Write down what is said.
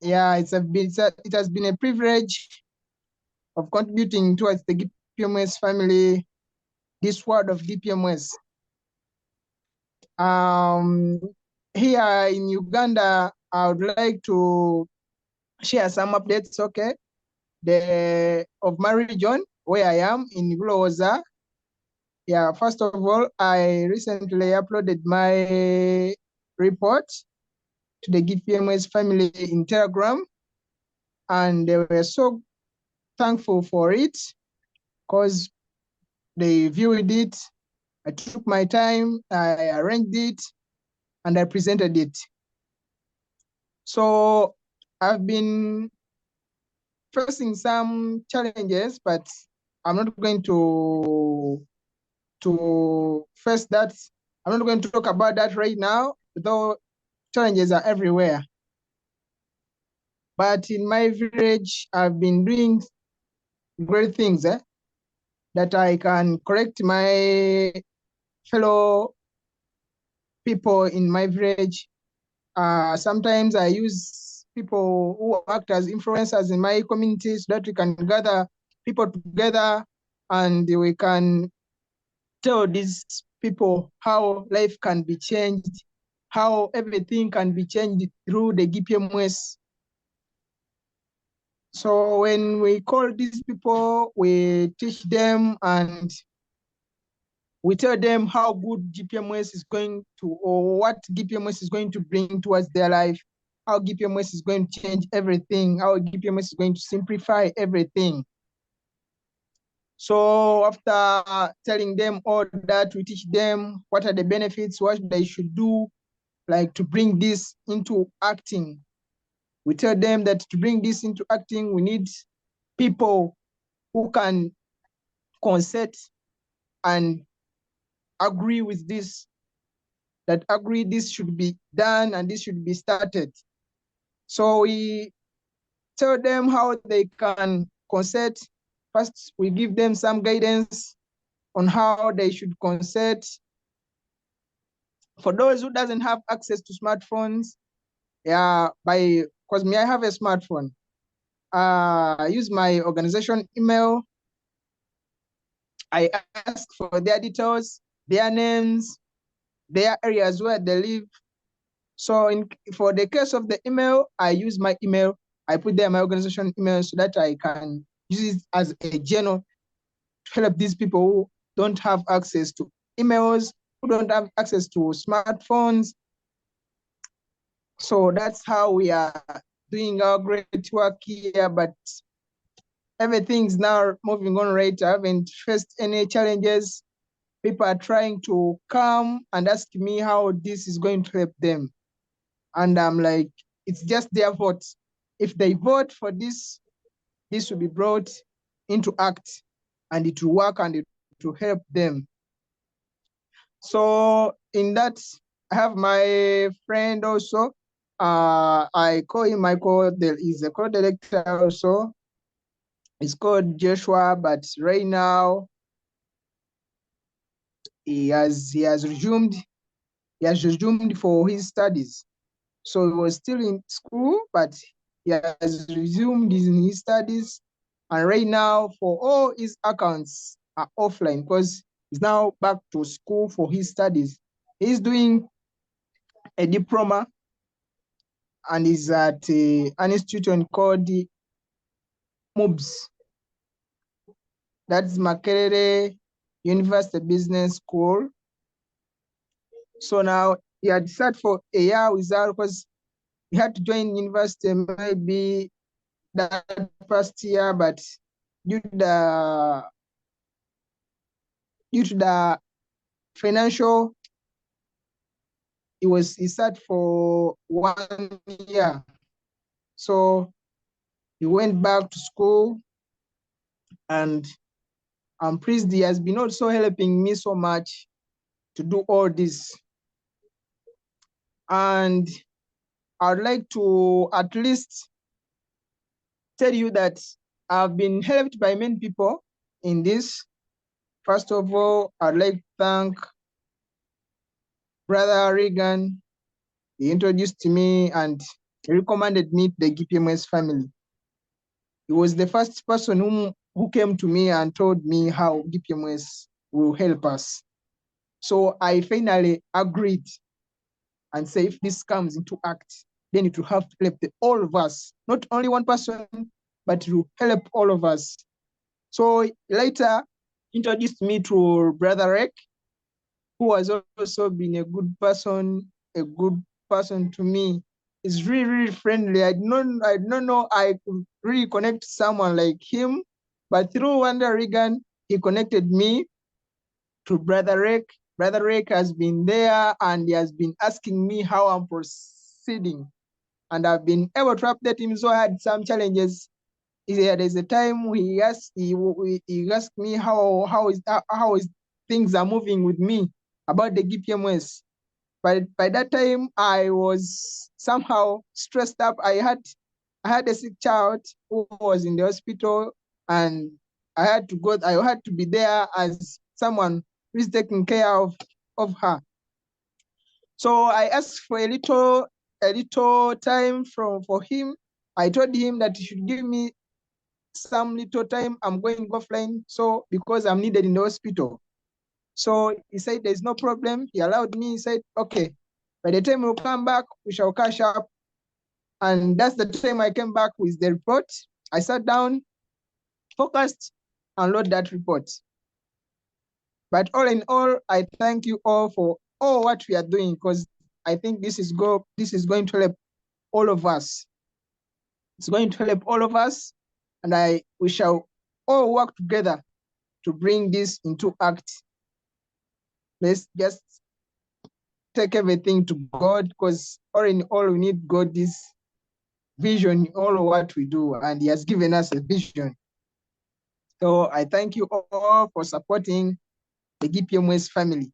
Yeah, it has been a privilege of contributing towards the GPMS family, this world of GPMS. Here in Uganda, I would like to share some updates, okay? Of my region, where I am in Balyejusa. Yeah, first of all, I recently uploaded my report to the GPMS family in Telegram, and they were so thankful for it because they viewed it. I took my time, I arranged it, and I presented it. So I've been facing some challenges, but I'm not going to face that. I'm not going to talk about that right now, though challenges are everywhere. But in my village, I've been doing great things that I can correct my fellow people in my village. Sometimes I use people who act as influencers in my community so that we can gather people together and we can tell these people how life can be changed, how everything can be changed through the GPMS. So when we call these people, we teach them and we tell them how good GPMS is going to, or what GPMS is going to bring towards their life, how GPMS is going to change everything, how GPMS is going to simplify everything. So after telling them all that, we teach them what are the benefits, what they should do, like to bring this into acting. We tell them that to bring this into acting, we need people who can consent and agree with this, that agree this should be done and this should be started. So we tell them how they can consent. First, we give them some guidance on how they should consent. For those who doesn't have access to smartphones, yeah, because me, I have a smartphone. I use my organization email. I ask for their details, their names, their areas where they live. So for the case of the email, I use my email. I put there my organization email so that I can use it as a journal to help these people who don't have access to emails, who don't have access to smartphones. So that's how we are doing our great work here, but everything's now moving on right. I haven't faced any challenges. People are trying to come and ask me how this is going to help them. And I'm like, it's just their vote. If they vote for this, this will be brought into act and it will work and it will help them. So in that, I have my friend also. I call him Michael. There is a co-director also. It's called Joshua, but right now he has resumed for his studies. So he was still in school, but he has resumed his studies. And right now, for all his accounts are offline because he's now back to school for his studies. He's doing a diploma and is at an institution called the MUBS. That's Makerere University Business School. So now he had sat for a year without, because he had to join university maybe that first year, but due to the financial, he sat for 1 year. So he went back to school, and I'm pleased he has been also helping me so much to do all this. And I'd like to at least tell you that I've been helped by many people in this. First of all, I'd like to thank Brother Regan. He introduced me and He recommended me to the GPMS family. He was the first person who came to me and told me how GPMS will help us. So I finally agreed and say, if this comes into act, then it will have to help all of us, not only one person, but it will help all of us. So later introduced me to Brother Rick, who has also been a good person to me. He's really, really friendly. I don't know I could really connect someone like him, but through Wanda Regan, he connected me to Brother Rick. Brother Rick has been there and he has been asking me how I'm proceeding. And I've been able to update him. So I had some challenges. There's a time he asked me how is things are moving with me about the GPMS. But by that time I was somehow stressed up. I had a sick child who was in the hospital, and I had to be there as someone who's taking care of her. So I asked for a little time for him. I told him that he should give me some little time. I'm going offline, so because I'm needed in the hospital. So he said there's no problem. He allowed me. He said, okay, by the time we'll come back, we shall catch up. And that's the time I came back with the report. I sat down, focused, and wrote that report. But all in all, I thank you all for all what we are doing, because I think this is going to help all of us. It's going to help all of us, and we shall all work together to bring this into act. Let's just take everything to God, because all in all, we need God's vision in all of what we do, and He has given us a vision. So I thank you all for supporting the GPMS family.